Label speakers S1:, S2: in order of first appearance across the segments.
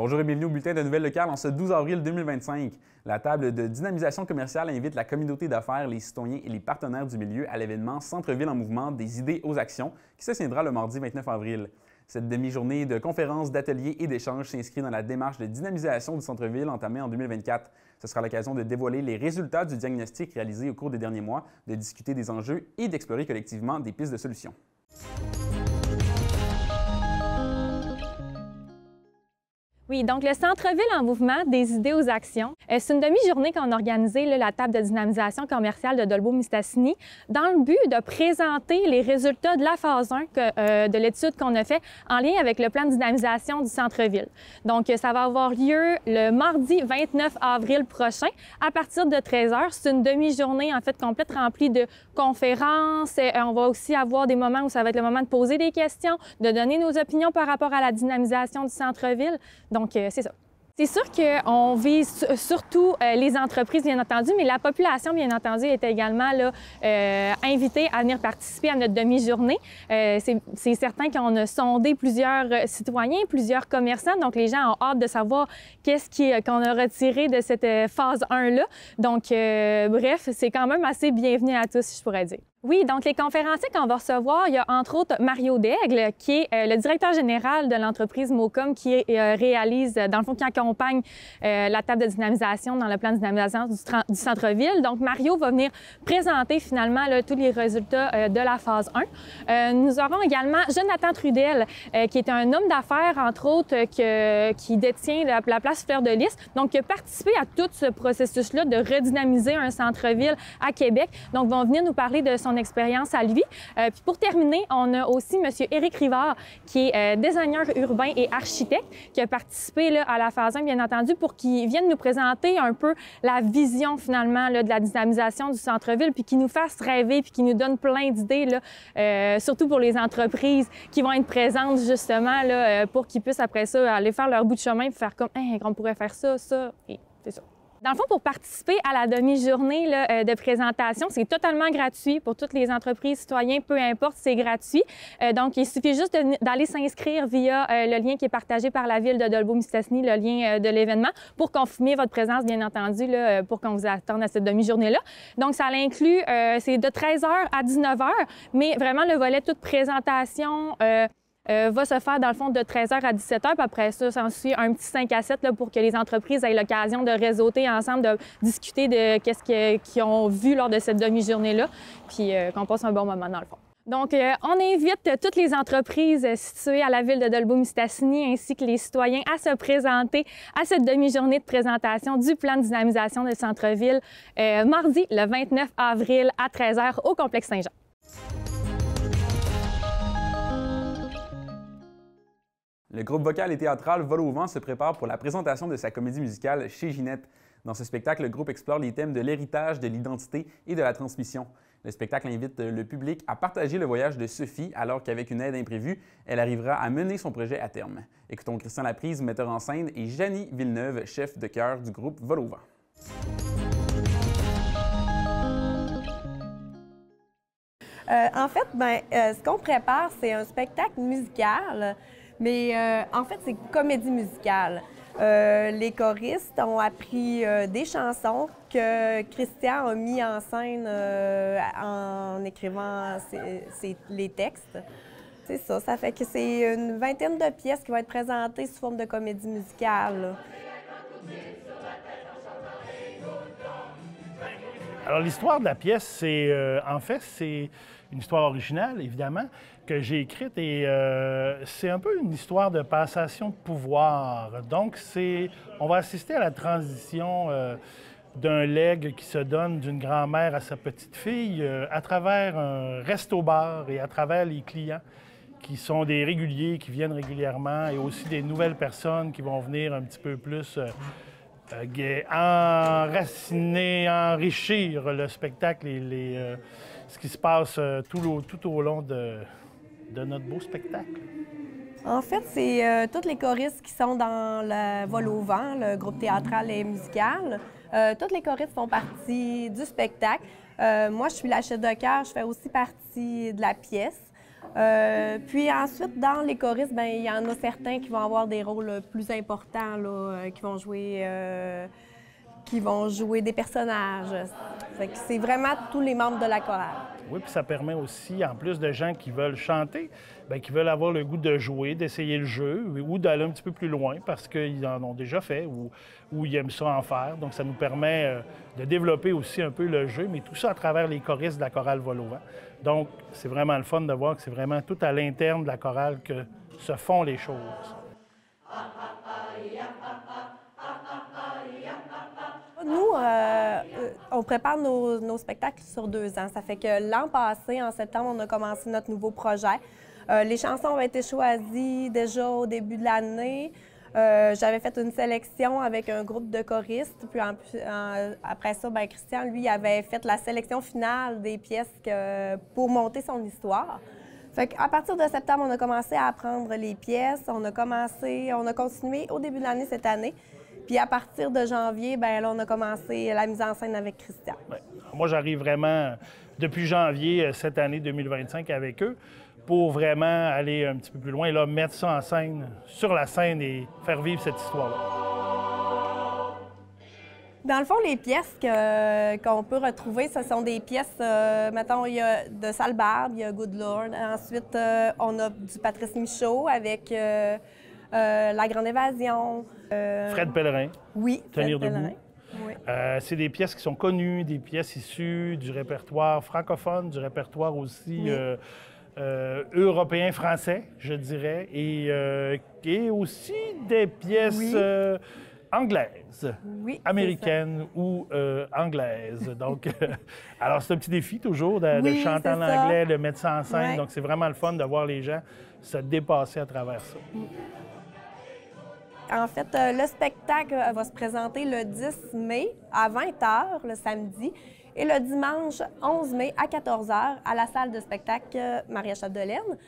S1: Bonjour et bienvenue au bulletin de nouvelles locales en ce 12 avril 2025. La table de dynamisation commerciale invite la communauté d'affaires, les citoyens et les partenaires du milieu à l'événement Centre-ville en mouvement des idées aux actions qui se tiendra le mardi 29 avril. Cette demi-journée de conférences, d'ateliers et d'échanges s'inscrit dans la démarche de dynamisation du centre-ville entamée en 2024. Ce sera l'occasion de dévoiler les résultats du diagnostic réalisé au cours des derniers mois, de discuter des enjeux et d'explorer collectivement des pistes de solutions.
S2: Oui, donc le Centre-ville en mouvement des idées aux actions, c'est une demi-journée qu'on a organisée, la table de dynamisation commerciale de Dolbeau-Mistassini, dans le but de présenter les résultats de la phase 1 de l'étude qu'on a fait en lien avec le plan de dynamisation du centre-ville. Donc, ça va avoir lieu le mardi 29 avril prochain à partir de 13 h. C'est une demi-journée en fait complète remplie de conférences. On va aussi avoir des moments où ça va être le moment de poser des questions, de donner nos opinions par rapport à la dynamisation du centre-ville. Donc, c'est ça. C'est sûr qu'on vise surtout les entreprises, bien entendu, mais la population, bien entendu, est également invitée à venir participer à notre demi-journée. C'est certain qu'on a sondé plusieurs citoyens, plusieurs commerçants, donc les gens ont hâte de savoir qu'est-ce qu'on a retiré de cette phase 1-là. Donc, bref, c'est quand même assez bienvenu à tous, je pourrais dire. Oui, donc les conférenciers qu'on va recevoir, il y a entre autres Mario Daigle, qui est le directeur général de l'entreprise Mocom, qui réalise, dans le fond, qui accompagne la table de dynamisation dans le plan de dynamisation du centre-ville. Donc, Mario va venir présenter finalement tous les résultats de la phase 1. Nous aurons également Jonathan Trudel, qui est un homme d'affaires, entre autres, qui détient la place Fleur de Lys, donc qui a participé à tout ce processus-là de redynamiser un centre-ville à Québec. Donc, vont venir nous parler de son expérience à lui. Puis pour terminer, on a aussi M. Éric Rivard, qui est designer urbain et architecte, qui a participé à la phase 1, bien entendu, pour qu'il vienne nous présenter un peu la vision, finalement, de la dynamisation du centre-ville, puis qui nous fasse rêver, puis qui nous donne plein d'idées, surtout pour les entreprises qui vont être présentes, justement, pour qu'ils puissent, après ça, aller faire leur bout de chemin, puis faire comme « on pourrait faire ça, ça », et c'est ça. Dans le fond, pour participer à la demi-journée de présentation, c'est totalement gratuit pour toutes les entreprises, citoyens, peu importe, c'est gratuit. Donc, il suffit juste d'aller s'inscrire via le lien qui est partagé par la Ville de Dolbeau-Mistassini, le lien de l'événement, pour confirmer votre présence, bien entendu, pour qu'on vous attende à cette demi-journée-là. Donc, ça l'inclut, c'est de 13 h à 19 h, mais vraiment, le volet toute présentation va se faire, dans le fond, de 13 h à 17 h. Puis après ça, s'ensuit un petit 5 à 7 pour que les entreprises aient l'occasion de réseauter ensemble, de discuter de qu'est-ce qu'ils ont vu lors de cette demi-journée-là, puis qu'on passe un bon moment, dans le fond. Donc, on invite toutes les entreprises situées à la Ville de Dolbeau-Mistassini ainsi que les citoyens à se présenter à cette demi-journée de présentation du plan de dynamisation de centre-ville mardi, le 29 avril à 13 h au Complexe Saint-Jean.
S1: Le groupe vocal et théâtral Vol au vent se prépare pour la présentation de sa comédie musicale Chez Ginette. Dans ce spectacle, le groupe explore les thèmes de l'héritage, de l'identité et de la transmission. Le spectacle invite le public à partager le voyage de Sophie alors qu'avec une aide imprévue, elle arrivera à mener son projet à terme. Écoutons Christian Laprise, metteur en scène, et Janie Villeneuve, chef de chœur du groupe Vol au vent.
S3: En fait, ce qu'on prépare, c'est un spectacle musical. Mais en fait, c'est comédie musicale. Les choristes ont appris des chansons que Christian a mis en scène en écrivant les textes. C'est ça, ça fait que c'est une vingtaine de pièces qui vont être présentées sous forme de comédie musicale.
S4: Alors, l'histoire de la pièce, c'est une histoire originale, évidemment, que j'ai écrite et c'est un peu une histoire de passation de pouvoir. Donc, on va assister à la transition d'un legs qui se donne d'une grand-mère à sa petite-fille à travers un resto-bar et à travers les clients qui sont des réguliers, qui viennent régulièrement et aussi des nouvelles personnes qui vont venir un petit peu plus enraciner, enrichir le spectacle et ce qui se passe tout au long de notre beau spectacle.
S3: En fait, c'est tous les choristes qui sont dans le Vol au vent, le groupe théâtral et musical. Tous les choristes font partie du spectacle. Moi, je suis la chef de chœur, je fais aussi partie de la pièce. Puis ensuite, dans les choristes, bien, il y en a certains qui vont avoir des rôles plus importants, là, qui vont jouer des personnages. Fait que c'est vraiment tous les membres de la chorale.
S4: Oui, puis ça permet aussi, en plus de gens qui veulent chanter, bien, qui veulent avoir le goût de jouer, d'essayer le jeu ou d'aller un petit peu plus loin parce qu'ils en ont déjà fait ou ils aiment ça en faire. Donc, ça nous permet de développer aussi un peu le jeu, mais tout ça à travers les choristes de la chorale Vol-au-Vent. Donc, c'est vraiment le fun de voir que c'est vraiment tout à l'interne de la chorale que se font les choses.
S3: Nous, on prépare nos spectacles sur 2 ans. Ça fait que l'an passé, en septembre, on a commencé notre nouveau projet. Les chansons ont été choisies déjà au début de l'année. J'avais fait une sélection avec un groupe de choristes. Puis après ça, bien, Christian, lui, avait fait la sélection finale des pièces pour monter son histoire. Fait qu'à partir de septembre, on a commencé à apprendre les pièces. On a continué au début de l'année cette année. Puis à partir de janvier, bien là, on a commencé la mise en scène avec Christian.
S4: Ouais. Moi, j'arrive vraiment depuis janvier cette année 2025 avec eux pour vraiment aller un petit peu plus loin et là, mettre ça en scène, sur la scène et faire vivre cette histoire-là.
S3: Dans le fond, les pièces qu'on peut retrouver, ce sont des pièces, mettons, il y a de Salbarbe, il y a Good Lord. Ensuite, on a du Patrice Michaud avec La Grande Évasion.
S4: Fred Pellerin.
S3: Oui,
S4: Tenir
S3: Fred
S4: debout.
S3: Pellerin. Oui.
S4: C'est des pièces qui sont connues, des pièces issues du répertoire francophone, du répertoire aussi européen, français, je dirais, et aussi des pièces anglaises, américaines ou anglaises. Donc, alors c'est un petit défi toujours de chanter en anglais, de mettre ça en scène. Donc, c'est vraiment le fun de voir les gens se dépasser à travers ça.
S3: En fait, le spectacle va se présenter le 10 mai à 20h, le samedi, et le dimanche 11 mai à 14h à la salle de spectacle Maria-Chapdelaine.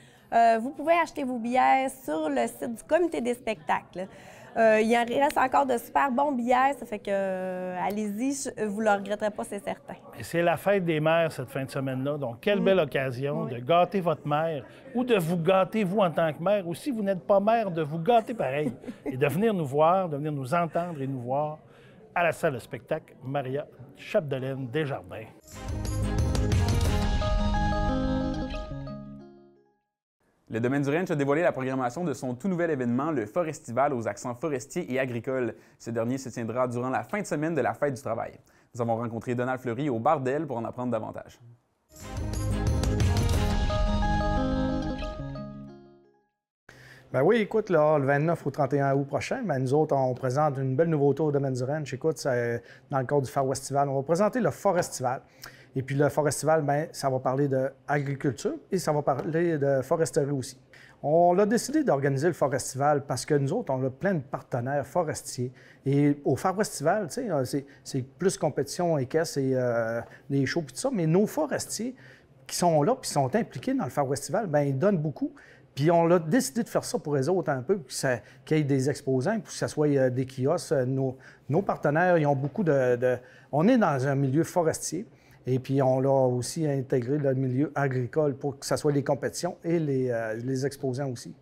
S3: Vous pouvez acheter vos billets sur le site du comité des spectacles. Il en reste encore de super bons billets, ça fait que allez-y, vous ne le regretterez pas, c'est certain.
S4: C'est la fête des mères cette fin de semaine-là, donc quelle belle occasion de gâter votre mère ou de vous gâter vous en tant que mère, ou si vous n'êtes pas mère, de vous gâter pareil et de venir nous voir, de venir nous entendre et nous voir à la salle de spectacle Maria-Chapdelaine Desjardins.
S1: Le domaine du Ranch a dévoilé la programmation de son tout nouvel événement, le Forestival aux accents forestiers et agricoles. Ce dernier se tiendra durant la fin de semaine de la Fête du travail. Nous avons rencontré Donald Fleury au Bardel pour en apprendre davantage.
S5: Ben oui, écoute, là, le 29 au 31 août prochain, ben nous autres, on présente une belle nouveauté au domaine du Ranch. Écoute, dans le cadre du Forestival, on va présenter le Forestival. Et puis le Forestival, bien, ça va parler d'agriculture et ça va parler de foresterie aussi. On a décidé d'organiser le Forestival parce que nous autres, on a plein de partenaires forestiers. Et au Forestival, tu sais, c'est plus compétition équestre et des shows et tout ça, mais nos forestiers qui sont là puis sont impliqués dans le Forestival, bien, ils donnent beaucoup. Puis on a décidé de faire ça pour eux autres un peu, qu'il y ait des exposants, pour que ce soit des kiosques. Nos partenaires, ils ont beaucoup On est dans un milieu forestier. Et puis, on l'a aussi intégré le milieu agricole pour que ce soit les compétitions et les exposants aussi.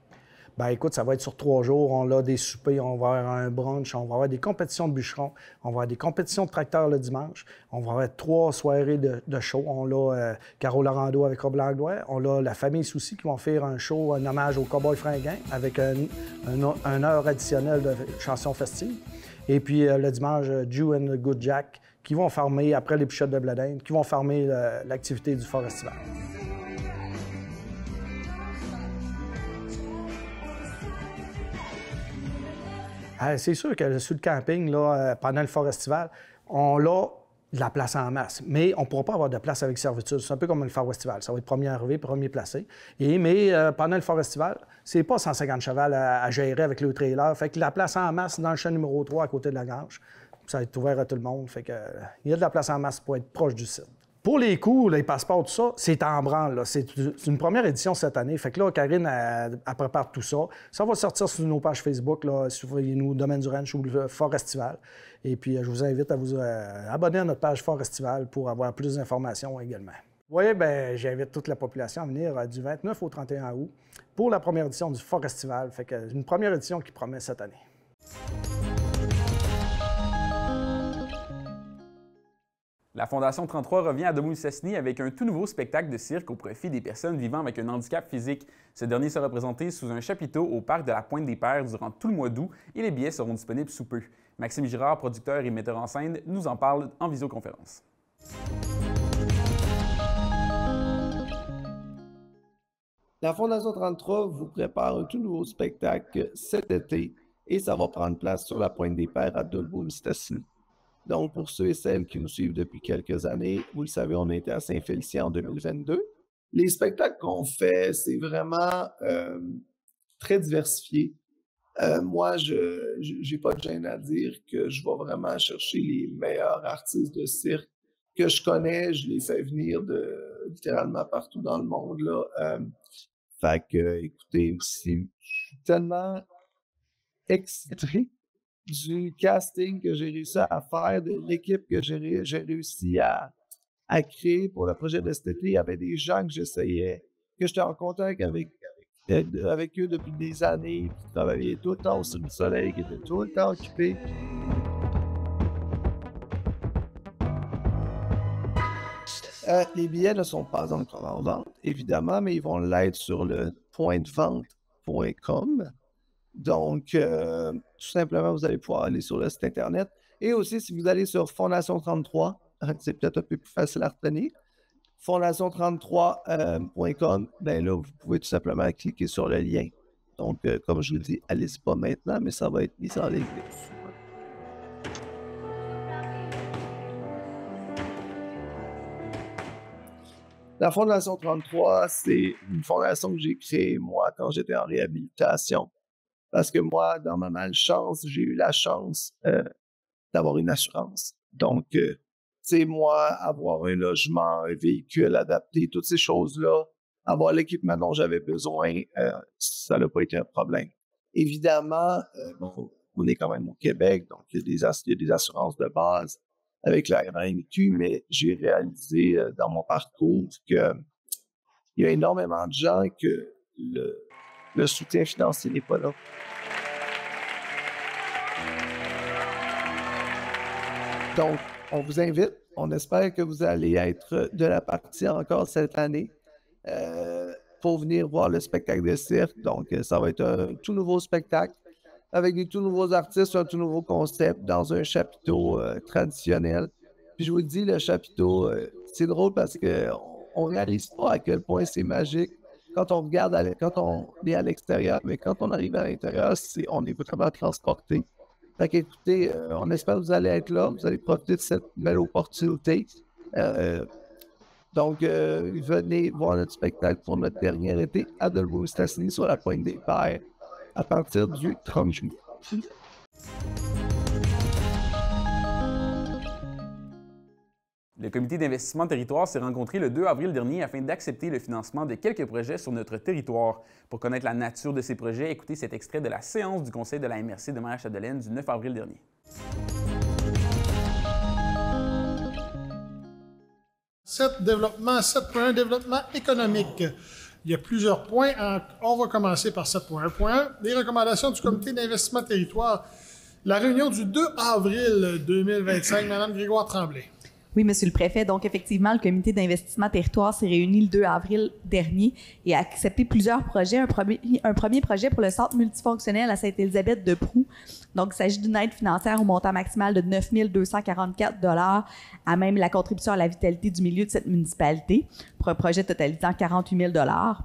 S5: Bien, écoute, ça va être sur 3 jours. On a des soupers, on va avoir un brunch, on va avoir des compétitions de bûcherons, on va avoir des compétitions de tracteurs le dimanche, on va avoir 3 soirées de show. On a Caro Laurando avec Rob Langlois, on a la famille Soucy qui vont faire un show, un hommage au Cowboy Fringant avec une heure additionnelle de chansons festives. Et puis, le dimanche, Jew and Good Jack, qui vont farmer, après les pichottes de blé d'Inde, qui vont farmer l'activité du Forestival. C'est sûr que sur le camping, là, pendant le Forestival, on a de la place en masse, mais on ne pourra pas avoir de place avec servitude. C'est un peu comme le Forestival. Ça va être premier arrivé, premier placé. Mais pendant le Forestival, c'est pas 150 chevals à gérer avec le trailer. Fait que la place en masse dans le champ numéro 3 à côté de la grange, ça va être ouvert à tout le monde. Fait que, il y a de la place en masse pour être proche du site. Pour les coûts, les passeports, tout ça, c'est en branle. C'est une première édition cette année. Fait que là, Karine, elle prépare tout ça. Ça va sortir sur nos pages Facebook, là, suivez-nous Domaine du Ranch ou le Forestival. Et puis, je vous invite à vous abonner à notre page Forestival pour avoir plus d'informations également. Oui, bien, j'invite toute la population à venir du 29 au 31 août pour la première édition du Forestival. Fait que une première édition qui promet cette année.
S1: La Fondation 33 revient à Dolbeau-Mistassini avec un tout nouveau spectacle de cirque au profit des personnes vivant avec un handicap physique. Ce dernier sera présenté sous un chapiteau au parc de la Pointe-des-Pères durant tout le mois d'août et les billets seront disponibles sous peu. Maxime Girard, producteur et metteur en scène, nous en parle en visioconférence.
S6: La Fondation 33 vous prépare un tout nouveau spectacle cet été et ça va prendre place sur la Pointe-des-Pères à Dolbeau-Mistassini. Donc, pour ceux et celles qui nous suivent depuis quelques années, vous le savez, on a été à Saint-Félicien en 2022. Les spectacles qu'on fait, c'est vraiment très diversifié. Moi, je n'ai pas de gêne à dire que je vais vraiment chercher les meilleurs artistes de cirque que je connais. Je les fais venir de littéralement partout dans le monde, là. Fait que, écoutez, je suis tellement excité du casting que j'ai réussi à faire, de l'équipe que j'ai réussi à créer pour le projet de cet été. Il y avait des gens que j'essayais, que j'étais en contact avec eux depuis des années, qui travaillaient tout le temps sur le soleil, qui étaient tout le temps occupés. Les billets ne sont pas encore en vente, évidemment, mais ils vont l'être sur le pointdevente.com. Donc, tout simplement, vous allez pouvoir aller sur le site Internet. Et aussi, si vous allez sur Fondation 33, c'est peut-être un peu plus facile à retenir, fondation33.com, ben là, vous pouvez tout simplement cliquer sur le lien. Donc, comme je vous dis, allez-y pas maintenant, mais ça va être mis en ligne. La Fondation 33, c'est une fondation que j'ai créée, moi, quand j'étais en réhabilitation. Parce que moi, dans ma malchance, j'ai eu la chance d'avoir une assurance. Donc, tu sais, moi, avoir un logement, un véhicule adapté, toutes ces choses-là, avoir l'équipement dont j'avais besoin, ça n'a pas été un problème. Évidemment, bon, on est quand même au Québec, donc il y a des assurances de base avec la RAMQ, mais j'ai réalisé dans mon parcours qu'il y a énormément de gens que le soutien financier n'est pas là. Donc, on vous invite. On espère que vous allez être de la partie encore cette année pour venir voir le spectacle de cirque. Donc, ça va être un tout nouveau spectacle avec des tout nouveaux artistes, un tout nouveau concept dans un chapiteau traditionnel. Puis je vous dis, le chapiteau, c'est drôle parce qu'on ne réalise pas à quel point c'est magique quand on regarde, quand on est à l'extérieur, mais quand on arrive à l'intérieur, on est vraiment transporté. Fait qu'écoutez, on espère que vous allez être là, vous allez profiter de cette belle opportunité. Donc, venez voir notre spectacle pour notre dernier été à Dolbeau-Mistassini sur la Pointe-des-Pères à partir du 30 juillet.
S1: Le comité d'investissement territoire s'est rencontré le 2 avril dernier afin d'accepter le financement de quelques projets sur notre territoire. Pour connaître la nature de ces projets, écoutez cet extrait de la séance du conseil de la MRC de Mont-Chapdelaine du 9 avril dernier.
S7: Développement 7.1, développement économique. Il y a plusieurs points. On va commencer par 7.1.1. Les recommandations du comité d'investissement territoire. La réunion du 2 avril 2025, Mme Grégoire Tremblay.
S8: Oui, Monsieur le Préfet. Donc, effectivement, le comité d'investissement territoire s'est réuni le 2 avril dernier et a accepté plusieurs projets. Un premier projet pour le centre multifonctionnel à Sainte-Élisabeth-de-Proux. Donc, il s'agit d'une aide financière au montant maximal de 9 244 $ à même la contribution à la vitalité du milieu de cette municipalité pour un projet totalisant 48 000 $.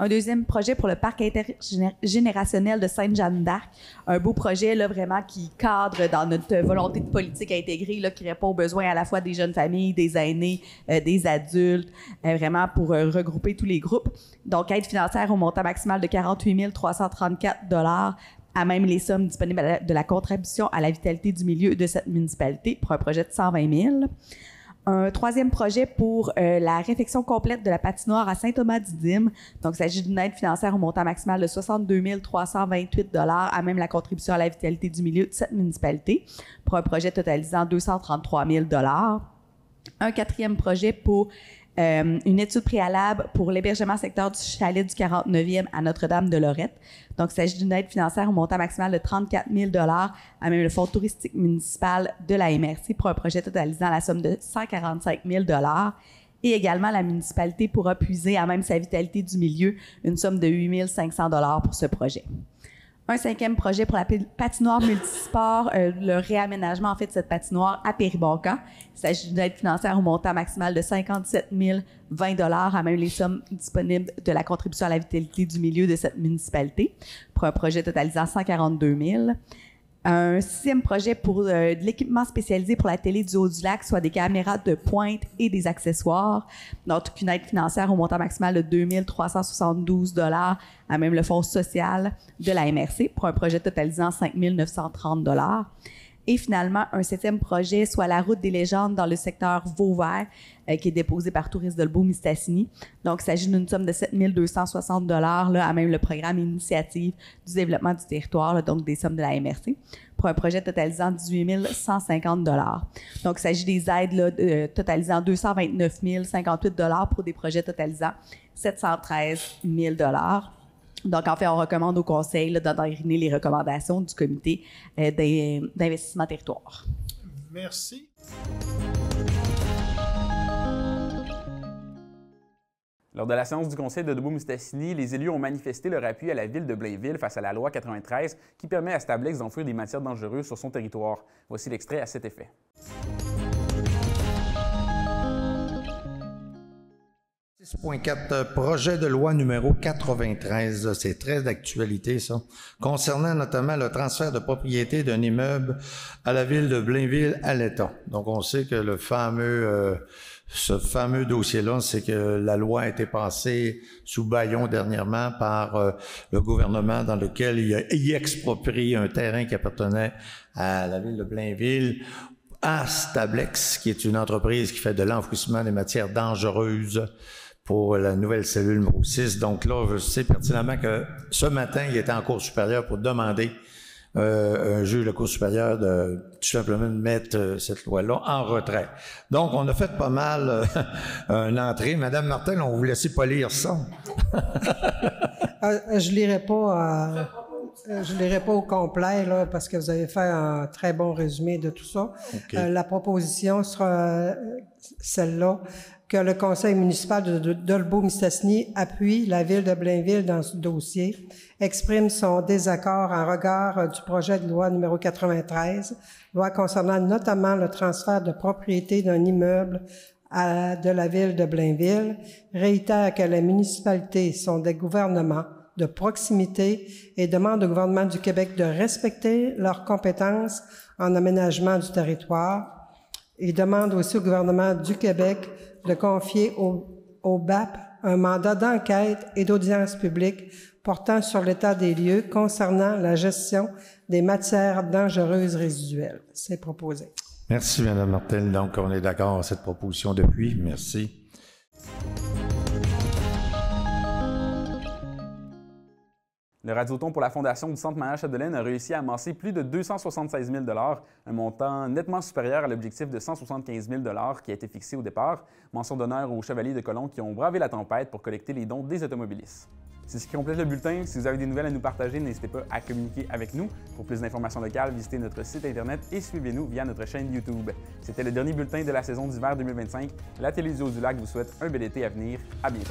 S8: Un deuxième projet pour le parc intergénérationnel de Sainte-Jeanne d'Arc. Un beau projet là, vraiment qui cadre dans notre volonté de politique intégrée, là, qui répond aux besoins à la fois des jeunes familles, des aînés, des adultes, vraiment pour regrouper tous les groupes. Donc, aide financière au montant maximal de 48 334 $ à même les sommes disponibles de la contribution à la vitalité du milieu de cette municipalité pour un projet de 120 000 $. Un troisième projet pour la réfection complète de la patinoire à Saint-Thomas-du-Dîme. Donc, il s'agit d'une aide financière au montant maximal de 62 328 $ à même la contribution à la vitalité du milieu de cette municipalité pour un projet totalisant 233 000 $. Un quatrième projet pour une étude préalable pour l'hébergement secteur du chalet du 49e à Notre-Dame-de-Lorette. Donc, il s'agit d'une aide financière au montant maximal de 34 000 à même le fonds touristique municipal de la MRC pour un projet totalisant la somme de 145 000 et également, la municipalité pourra puiser à même sa vitalité du milieu une somme de 8 500 $ pour ce projet. Un 5e projet pour la patinoire multisport, le réaménagement en fait de cette patinoire à Périboncan. Il s'agit d'une aide financière au montant maximal de 57 020 à même les sommes disponibles de la contribution à la vitalité du milieu de cette municipalité pour un projet totalisant 142 000. Un 6e projet pour de l'équipement spécialisé pour la télé du Haut-du-Lac, soit des caméras de pointe et des accessoires. Donc, une aide financière au montant maximal de 2 372 $ à même le fonds social de la MRC pour un projet totalisant 5 930 $. Et finalement, un 7e projet, soit la route des légendes dans le secteur Vauvert, qui est déposé par Tourisme Dolbeau-Mistassini. Donc, il s'agit d'une somme de 7 260 $ à même le programme Initiative du développement du territoire, là, donc des sommes de la MRC, pour un projet totalisant 18 150 $. Donc, il s'agit des aides là, totalisant 229 058 $ pour des projets totalisant 713 000 $. Donc, en fait, on recommande au Conseil d'entériner les recommandations du Comité d'investissement territoire.
S7: Merci.
S1: Lors de la séance du Conseil de Dolbeau-Mistassini, les élus ont manifesté leur appui à la ville de Blainville face à la loi 93 qui permet à Stablex d'enfouir des matières dangereuses sur son territoire. Voici l'extrait à cet effet.
S9: 6.4, projet de loi numéro 93, c'est très d'actualité ça, concernant notamment le transfert de propriété d'un immeuble à la ville de Blainville à l'État. Donc on sait que ce fameux dossier-là, c'est que la loi a été passée sous bâillon dernièrement par le gouvernement dans lequel il exproprie un terrain qui appartenait à la ville de Blainville à Stablex, qui est une entreprise qui fait de l'enfouissement des matières dangereuses pour la nouvelle cellule numéro 6. Donc là, je sais pertinemment que ce matin, il était en Cour supérieure pour demander un juge de Cour supérieure de tout simplement mettre cette loi-là en retrait. Donc, on a fait pas mal une entrée. Madame Martel, on vous laisse pas lire ça.
S10: Je lirai pas au complet là, parce que vous avez fait un très bon résumé de tout ça. Okay. La proposition sera celle-là, que le conseil municipal de Dolbeau-Mistassini appuie la ville de Blainville dans ce dossier, exprime son désaccord en regard du projet de loi numéro 93, loi concernant notamment le transfert de propriété d'un immeuble de la ville de Blainville, réitère que les municipalités sont des gouvernements de proximité et demande au gouvernement du Québec de respecter leurs compétences en aménagement du territoire et demande aussi au gouvernement du Québec de confier au BAP un mandat d'enquête et d'audience publique portant sur l'état des lieux concernant la gestion des matières dangereuses résiduelles. C'est proposé.
S9: Merci, Mme Martel. Donc, on est d'accord avec cette proposition depuis. Merci.
S1: Le radioton pour la Fondation du Centre Maya-Chapdelaine a réussi à amasser plus de 276 000 $, un montant nettement supérieur à l'objectif de 175 000 $ qui a été fixé au départ. Mention d'honneur aux Chevaliers de Colomb qui ont bravé la tempête pour collecter les dons des automobilistes. C'est ce qui complète le bulletin. Si vous avez des nouvelles à nous partager, n'hésitez pas à communiquer avec nous. Pour plus d'informations locales, visitez notre site Internet et suivez-nous via notre chaîne YouTube. C'était le dernier bulletin de la saison d'hiver 2025. La Télévision du Lac vous souhaite un bel été à venir. À bientôt.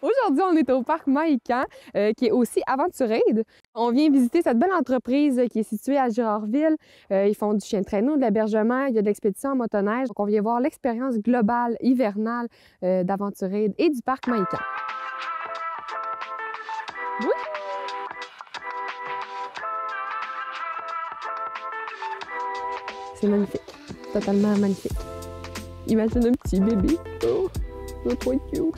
S11: Aujourd'hui, on est au parc Mahican, qui est aussi Aventurade. On vient visiter cette belle entreprise qui est située à Girardville. Ils font du chien de traîneau, de l'hébergement, il y a de l'expédition en motoneige. Donc, on vient voir l'expérience globale, hivernale d'Aventurade et du parc Mahican. Oui. C'est magnifique. Totalement magnifique. Imagine un petit bébé. Oh, ça va trop être cute.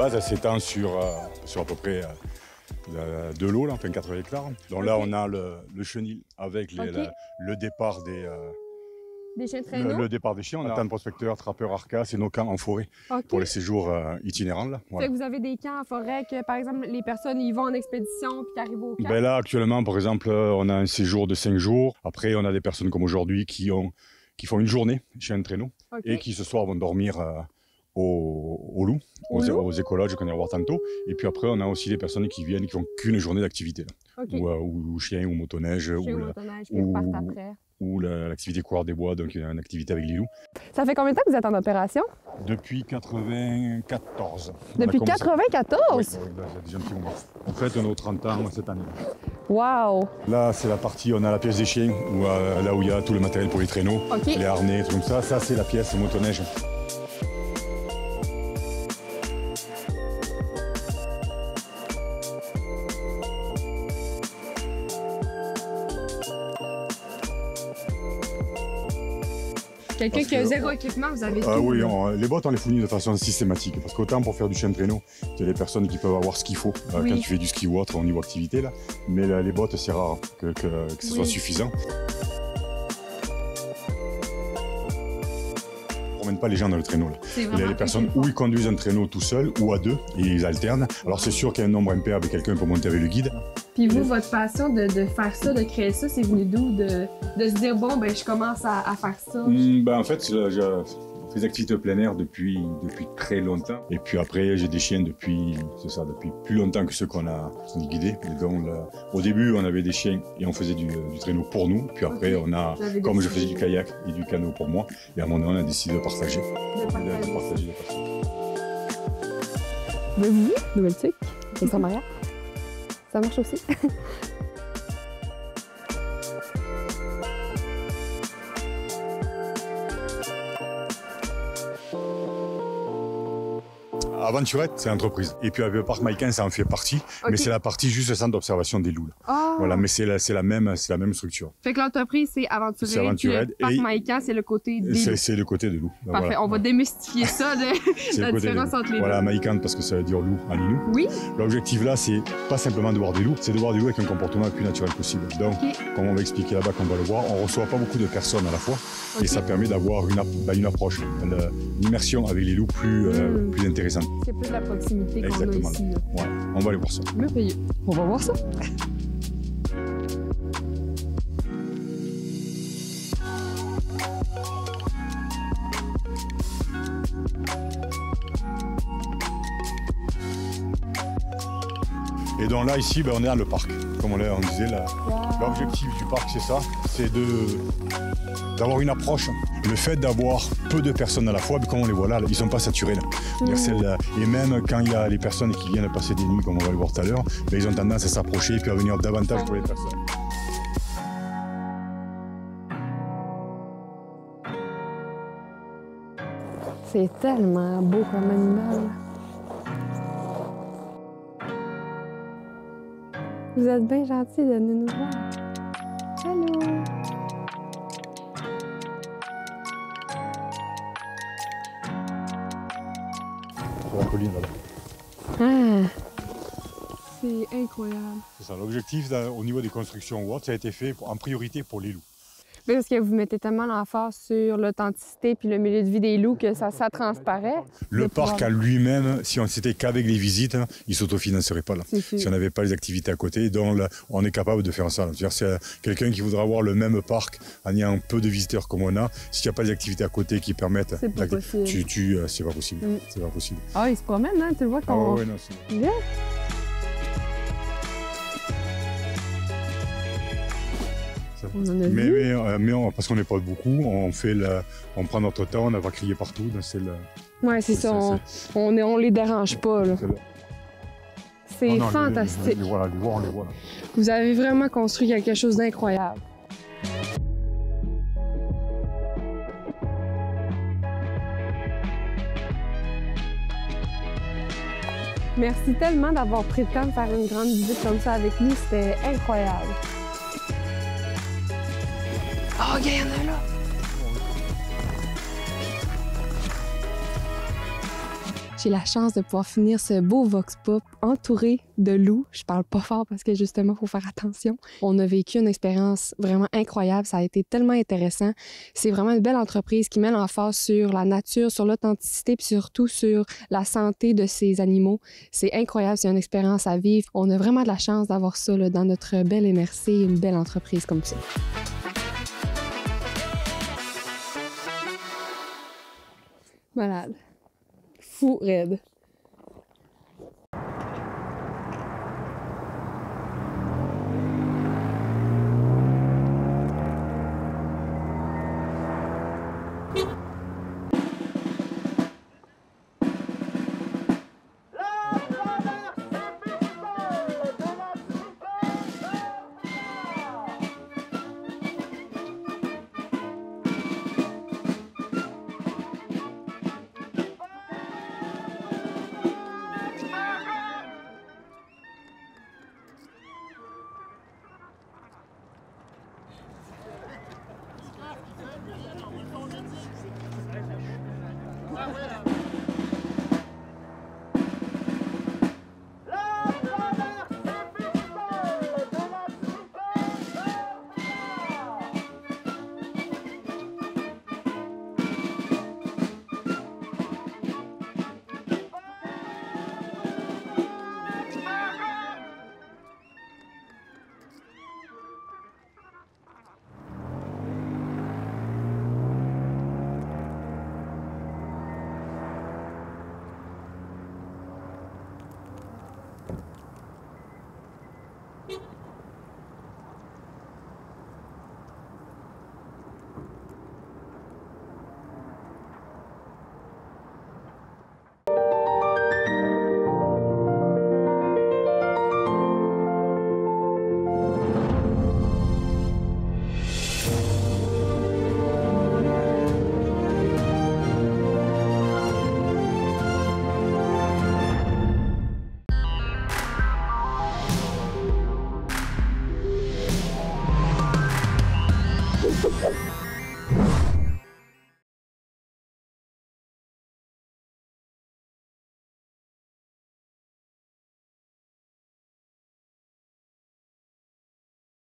S12: Ça s'étend sur à peu près de l'eau, là, enfin 80 hectares. Donc là, on a le chenil avec le départ des
S11: chiens de traîneau.
S12: Le départ des chiens. On a de prospecteurs, trappeurs, arcas, c'est nos camps en forêt pour les séjours itinérants. Là. Voilà.
S11: Fait que vous avez des camps en forêt que, par exemple, les personnes y vont en expédition puis qui arrivent au camp?
S12: Ben là, actuellement, par exemple, on a un séjour de 5 jours. Après, on a des personnes comme aujourd'hui qui font une journée chez un traîneau et qui ce soir vont dormir au loup, aux écologes qu'on ira voir tantôt. Et puis après, on a aussi des personnes qui viennent, qui font qu'une journée d'activité. Ou chien, ou motoneige, ou l'activité coureur des bois, donc une activité avec les loups.
S11: Ça fait combien de temps que vous êtes en opération?
S12: Depuis 94.
S11: Depuis 94?
S12: Oui, c'est déjà un petit moment. En fait, on a 30 ans cette année.
S11: Wow!
S12: Là, c'est la partie, on a la pièce des chiens, là où il y a tout le matériel pour les traîneaux, les harnais, tout comme ça. Ça, c'est la pièce motoneige.
S11: Quelqu'un qui a zéro équipement, vous avez tout.
S12: Oui, les bottes, on les fournit de façon systématique. Parce qu'autant pour faire du chien de traîneau, il y a des personnes qui peuvent avoir ce qu'il faut quand tu fais du ski ou autre au niveau activité. Là. Mais les bottes, c'est rare que ce soit suffisant. On ne promène pas les gens dans le traîneau. Là. Il y a les personnes où ils conduisent un traîneau tout seul ou à deux et ils alternent. Alors c'est sûr qu'il y a un nombre impair avec quelqu'un pour monter avec le guide.
S11: Puis vous, votre passion de faire ça, de créer ça, c'est venu d'où? De se dire, bon, ben je commence à faire ça?
S12: En fait, je fais des activités de plein air depuis très longtemps. Et puis après, j'ai des chiens depuis plus longtemps que ceux qu'on a guidés. Et donc, au début, on avait des chiens et on faisait du traîneau pour nous. Puis après, comme je faisais du kayak et du canot pour moi, et à un moment donné, on a décidé de partager.
S11: Mais vous, Nouvelle-Tuc, et sans mariage? Ça marche aussi.
S12: Aventurette, c'est l'entreprise. Et puis avec le parc Maïcan, ça en fait partie, mais c'est la partie juste le centre d'observation des loups. Voilà, mais c'est la même structure.
S11: Fait que l'entreprise, c'est Aventurette. Le parc Maïcan, c'est le côté des loups.
S12: C'est le côté des loups.
S11: Parfait, voilà. On va démystifier ça, la différence entre les deux.
S12: Voilà, Maïcan, parce que ça veut dire loup en inou.
S11: Oui.
S12: L'objectif là, c'est pas simplement de voir des loups, c'est de voir des loups avec un comportement le plus naturel possible. Donc, comme on va expliquer là-bas, qu'on va le voir, on reçoit pas beaucoup de personnes à la fois, et ça permet d'avoir une approche, une immersion avec les loups plus intéressante.
S11: C'est plus de la proximité qu'on a ici.
S12: Ouais, on va aller voir ça.
S11: Merveilleux. On va voir ça.
S12: Et donc là, ici, on est dans le parc. Comme on disait, l'objectif du parc, c'est ça. C'est d'avoir une approche. Le fait d'avoir peu de personnes à la fois, comme on les voit là, ils ne sont pas saturés. Là. Et même quand il y a les personnes qui viennent passer des nuits, comme on va le voir tout à l'heure, ils ont tendance à s'approcher et puis à venir davantage pour les personnes.
S11: C'est tellement beau comme animal. Vous êtes bien gentil de venir nous voir. Allô?
S12: Sur la colline, là.
S11: C'est incroyable.
S12: C'est ça. L'objectif au niveau des constructions ou autres, ça a été fait en priorité pour les loups.
S11: Parce que vous mettez tellement l'emphase sur l'authenticité puis le milieu de vie des loups que ça transparaît.
S12: Le parc à lui-même, si on s'était qu'avec les visites, il ne s'autofinancerait pas là. Si on n'avait pas les activités à côté, donc là, on est capable de faire ça. C'est quelqu'un qui voudra avoir le même parc en ayant peu de visiteurs comme on a. S'il n'y a pas les activités à côté qui permettent,
S11: c'est pas possible.
S12: C'est pas possible. C'est pas possible.
S11: Ah, il se promène, hein? Tu le vois qu'on...
S12: Ah, ouais, non, c'est...
S11: Yeah.
S12: Mais parce qu'on n'est pas beaucoup, on prend notre temps, on va crier partout.
S11: Oui, c'est ça. On les dérange pas. Là. C'est fantastique.
S12: Les voilà, on les voit. Là.
S11: Vous avez vraiment construit quelque chose d'incroyable. Merci tellement d'avoir pris le temps de faire une grande visite comme ça avec nous. C'était incroyable. Oh, regarde, il y en a là! J'ai la chance de pouvoir finir ce beau Vox Pop entouré de loups. Je parle pas fort parce que justement, il faut faire attention. On a vécu une expérience vraiment incroyable. Ça a été tellement intéressant. C'est vraiment une belle entreprise qui met l'emphase sur la nature, sur l'authenticité, puis surtout sur la santé de ces animaux. C'est incroyable. C'est une expérience à vivre. On a vraiment de la chance d'avoir ça là, dans notre belle MRC, une belle entreprise comme ça. Malade. Fou raide.
S7: Ah ouais, là.